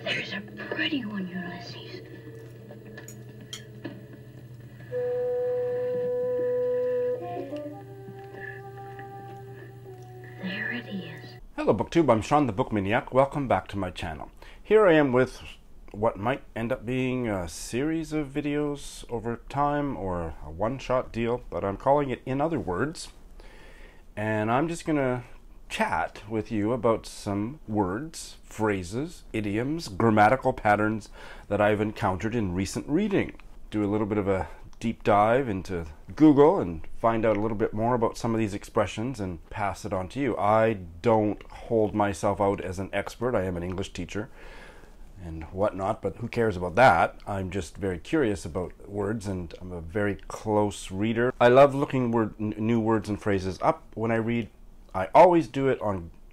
There's a pretty one, Ulysses. There it is. Hello BookTube, I'm Sean the Book Maniac. Welcome back to my channel. Here I am with what might end up being a series of videos over time or a one-shot deal, but I'm calling it In Other Words. And I'm just gonna chat with you about some words, phrases, idioms, grammatical patterns that I've encountered in recent reading. Do a little bit of a deep dive into Google and find out a little bit more about some of these expressions and pass it on to you. I don't hold myself out as an expert. I am an English teacher and whatnot, but who cares about that? I'm just very curious about words, and I'm a very close reader. I love looking new words and phrases up when I read. I always do it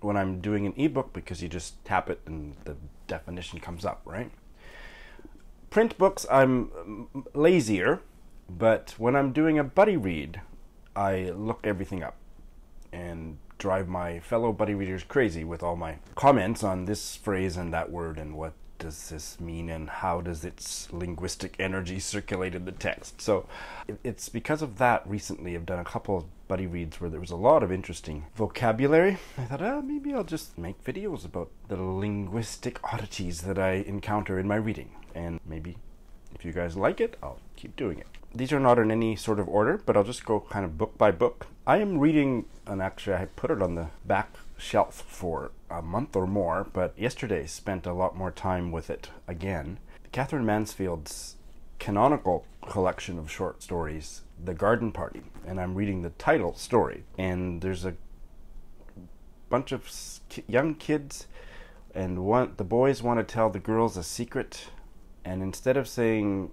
when I'm doing an ebook because you just tap it and the definition comes up, right? Print books, I'm lazier, but when I'm doing a buddy read, I look everything up and drive my fellow buddy readers crazy with all my comments on this phrase and that word and what does this mean and how does its linguistic energy circulate in the text. So it's because of that recently I've done a couple of buddy reads where there was a lot of interesting vocabulary. I thought, maybe I'll just make videos about the linguistic oddities that I encounter in my reading, and maybe if you guys like it, I'll keep doing it. These are not in any sort of order, but I'll just go kind of book by book. I am reading, and actually I put it on the back shelf for a month or more, but yesterday spent a lot more time with it again. Catherine Mansfield's canonical collection of short stories, The Garden Party, and I'm reading the title story. And there's a bunch of young kids, and the boys want to tell the girls a secret. And instead of saying,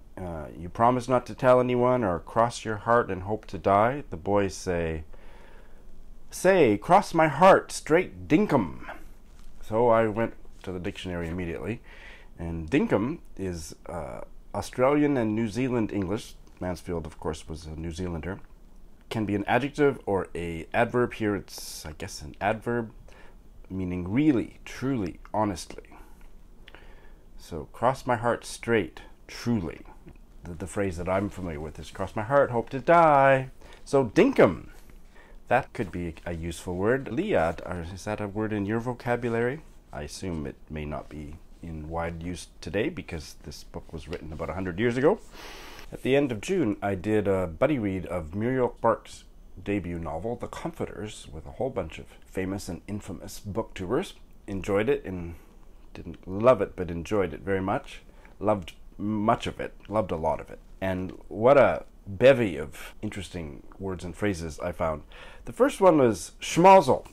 you promise not to tell anyone or cross your heart and hope to die, the boys say, cross my heart, straight dinkum. So I went to the dictionary immediately, and dinkum is Australian and New Zealand English. Mansfield, of course, was a New Zealander. Can be an adjective or a adverb. Here it's, I guess, an adverb, meaning really, truly, honestly. So, cross my heart straight, truly. The phrase that I'm familiar with is cross my heart, hope to die. So, dinkum. That could be a useful word. Liad, is that a word in your vocabulary? I assume it may not be in wide use today because this book was written about 100 years ago. At the end of June, I did a buddy read of Muriel Clark's debut novel, The Comforters, with a whole bunch of famous and infamous booktubers. Enjoyed it and didn't love it, but enjoyed it very much. Loved much of it. Loved a lot of it. And what a bevy of interesting words and phrases I found. The first one was schmozzle.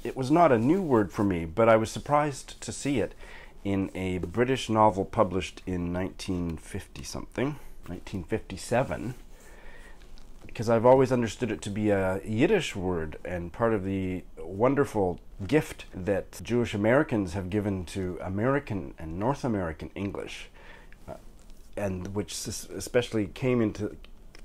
It was not a new word for me, but I was surprised to see it in a British novel published in 1950-something, 1957, because I've always understood it to be a Yiddish word and part of the wonderful gift that Jewish Americans have given to American and North American English, and which especially came into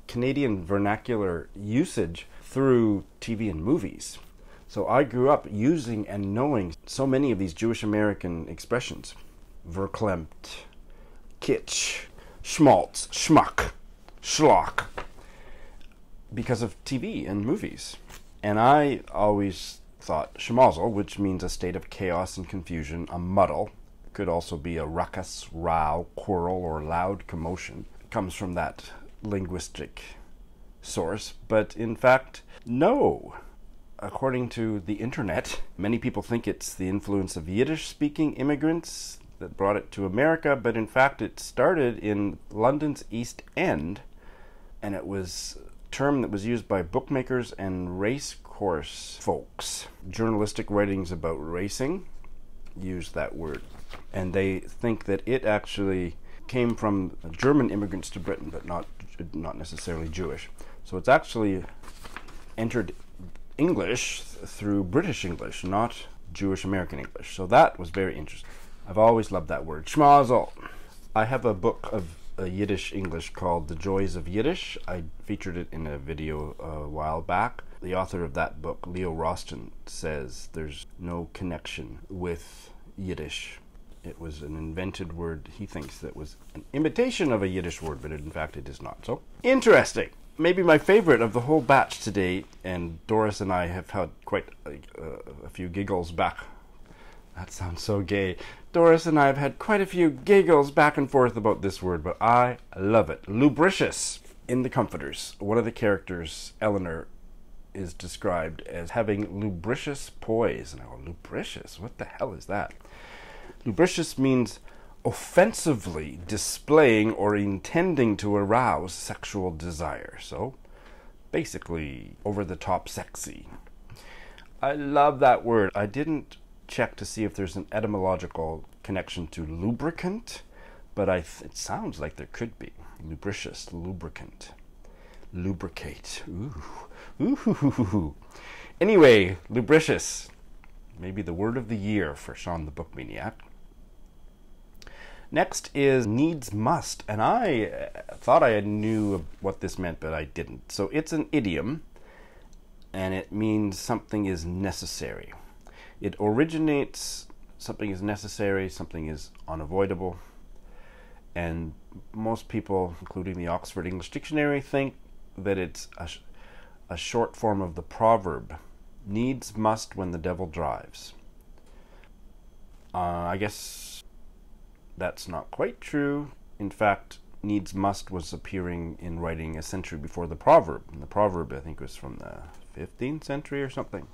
Canadian vernacular usage through TV and movies. So I grew up using and knowing so many of these Jewish American expressions. Verklempt, kitsch, schmaltz, schmuck, schlock, because of TV and movies. And I always thought shemozzle, which means a state of chaos and confusion, a muddle, could also be a ruckus, row, quarrel, or loud commotion. It comes from that linguistic source, but in fact, no. According to the internet, many people think it's the influence of Yiddish-speaking immigrants that brought it to America, but in fact it started in London's East End, and it was a term that was used by bookmakers and race course folks. Journalistic writings about racing use that word, and they think that it actually came from German immigrants to Britain, but not necessarily Jewish. So it's actually entered English through British English, not Jewish American English. So that was very interesting. I've always loved that word. Schmozzle. I have a book of Yiddish English called The Joys of Yiddish. I featured it in a video a while back. The author of that book, Leo Roston, says there's no connection with Yiddish it was an invented word, he thinks, that was an imitation of a Yiddish word, but in fact it is not. So, interesting. Maybe my favorite of the whole batch today, and Doris and I have had quite a few giggles back. That sounds so gay. Doris and I have had quite a few giggles back and forth about this word, but I love it. Lubricious. In The Comforters, one of the characters, Eleanor, is described as having lubricious poise. And I go, lubricious? What the hell is that? Lubricious means offensively displaying or intending to arouse sexual desire. So, basically, over-the-top sexy. I love that word. I didn't check to see if there's an etymological connection to lubricant, but it sounds like there could be. Lubricious, lubricant. Lubricate. Ooh. Ooh. Anyway, lubricious. Maybe the word of the year for Sean the Book Maniac. Next is needs must, and I thought I knew what this meant, but I didn't. So it's an idiom, and it means something is necessary. It originates, something is necessary, something is unavoidable, and most people, including the Oxford English Dictionary, think that it's a short form of the proverb, needs must when the devil drives. I guess that's not quite true. In fact, needs must was appearing in writing a century before the proverb. And the proverb, I think, was from the 15th century or something.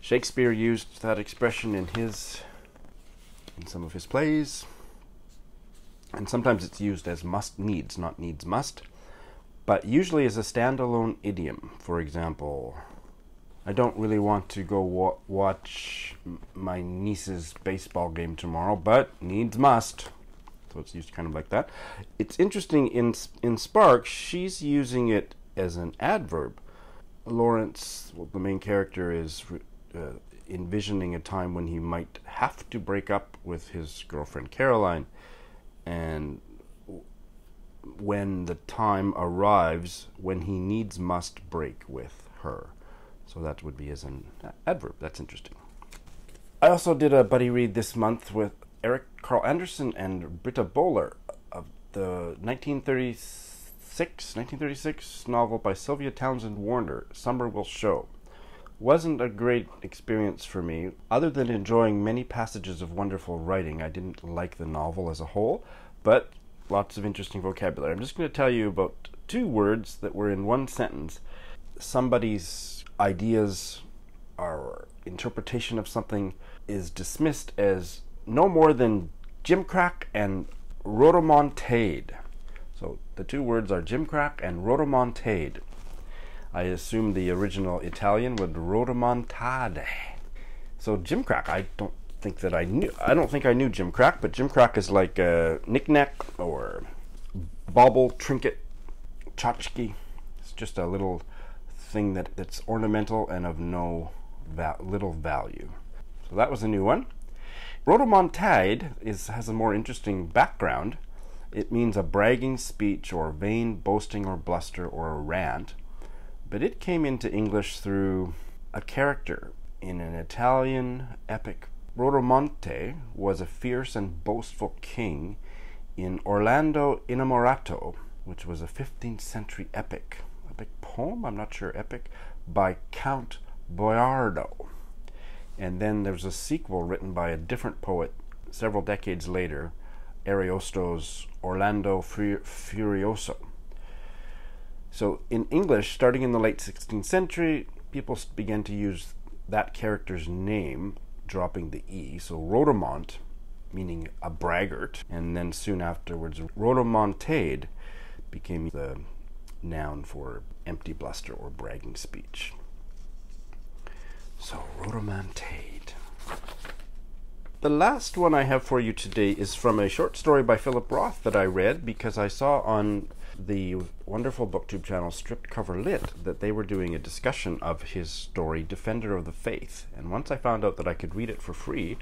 Shakespeare used that expression in some of his plays. And sometimes it's used as must needs, not needs must. But usually as a standalone idiom. For example, I don't really want to go watch my niece's baseball game tomorrow, but needs must. So it's used kind of like that. It's interesting, in Spark, she's using it as an adverb. Lawrence, well, the main character, is envisioning a time when he might have to break up with his girlfriend Caroline, and when the time arrives when he needs must break with her. So that would be as an adverb. That's interesting. I also did a buddy read this month with Eric Carl Anderson and Britta Bowler of the 1936 novel by Sylvia Townsend Warner, Summer Will Show. Wasn't a great experience for me. Other than enjoying many passages of wonderful writing, I didn't like the novel as a whole, but lots of interesting vocabulary. I'm just going to tell you about two words that were in one sentence. Somebody's ideas or interpretation of something is dismissed as no more than gimcrack and rodomontade. So the two words are gimcrack and rodomontade. I assume the original Italian would rodomontade. So gimcrack, I don't think I knew gimcrack, but gimcrack is like a knick-knack or bauble, trinket, tchotchke. It's just a little thing that's ornamental and of little value. So that was a new one. Rodomontade has a more interesting background. It means a bragging speech or vain boasting or bluster or a rant. But it came into English through a character in an Italian epic. Rodomonte was a fierce and boastful king in Orlando Innamorato, which was a 15th century epic poem, I'm not sure, epic, by Count Boiardo. And then there's a sequel written by a different poet several decades later, Ariosto's Orlando Furioso. So in English, starting in the late 16th century, people began to use that character's name, dropping the E, so rodomont, meaning a braggart, and then soon afterwards, rodomontade became the noun for empty bluster or bragging speech. So, rodomontade. The last one I have for you today is from a short story by Philip Roth that I read because I saw on the wonderful BookTube channel Stripped Cover Lit that they were doing a discussion of his story Defender of the Faith. And once I found out that I could read it for free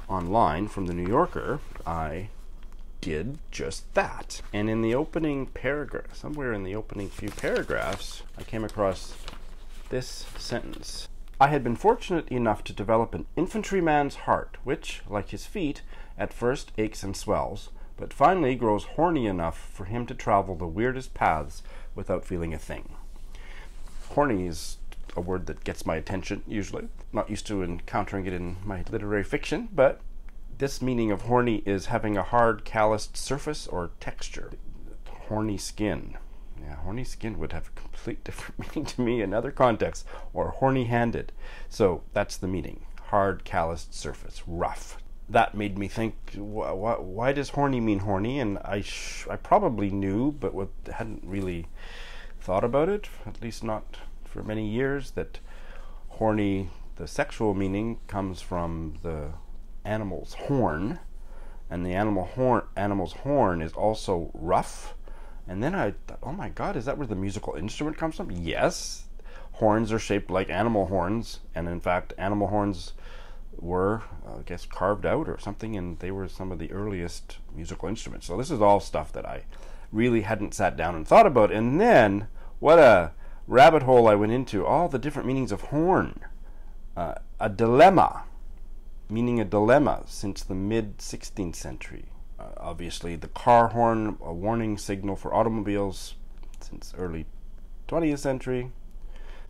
online from the New Yorker, I did just that. And in the opening paragraph, somewhere in the opening few paragraphs, I came across this sentence. I had been fortunate enough to develop an infantryman's heart, which, like his feet, at first aches and swells, but finally grows horny enough for him to travel the weirdest paths without feeling a thing. Horny is a word that gets my attention, usually. Not used to encountering it in my literary fiction, but this meaning of horny is having a hard, calloused surface or texture. Horny skin. Yeah, horny skin would have a complete different meaning to me in other contexts, or horny-handed. So that's the meaning. Hard, calloused surface, rough. That made me think, why does horny mean horny? And I probably knew, but hadn't really thought about it, at least not for many years, that horny, the sexual meaning, comes from the animal's horn, and the animal's horn is also rough. And then I thought, oh my God, is that where the musical instrument comes from? Yes, horns are shaped like animal horns, and in fact, animal horns were, I guess, carved out or something, and they were some of the earliest musical instruments. So this is all stuff that I really hadn't sat down and thought about. And then, what a rabbit hole I went into, all the different meanings of horn. A dilemma, meaning a dilemma since the mid-16th century. Obviously, the car horn, a warning signal for automobiles since early 20th century.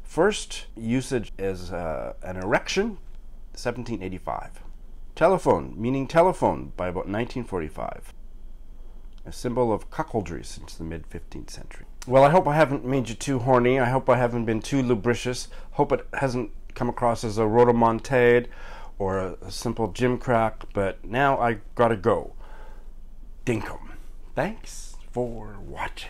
First usage as an erection, 1785. Telephone, meaning telephone, by about 1945. A symbol of cuckoldry since the mid-15th century. Well, I hope I haven't made you too horny. I hope I haven't been too lubricious. Hope it hasn't come across as a rodomontade or a simple gimcrack, but now I gotta go. Dinkum. Thanks for watching.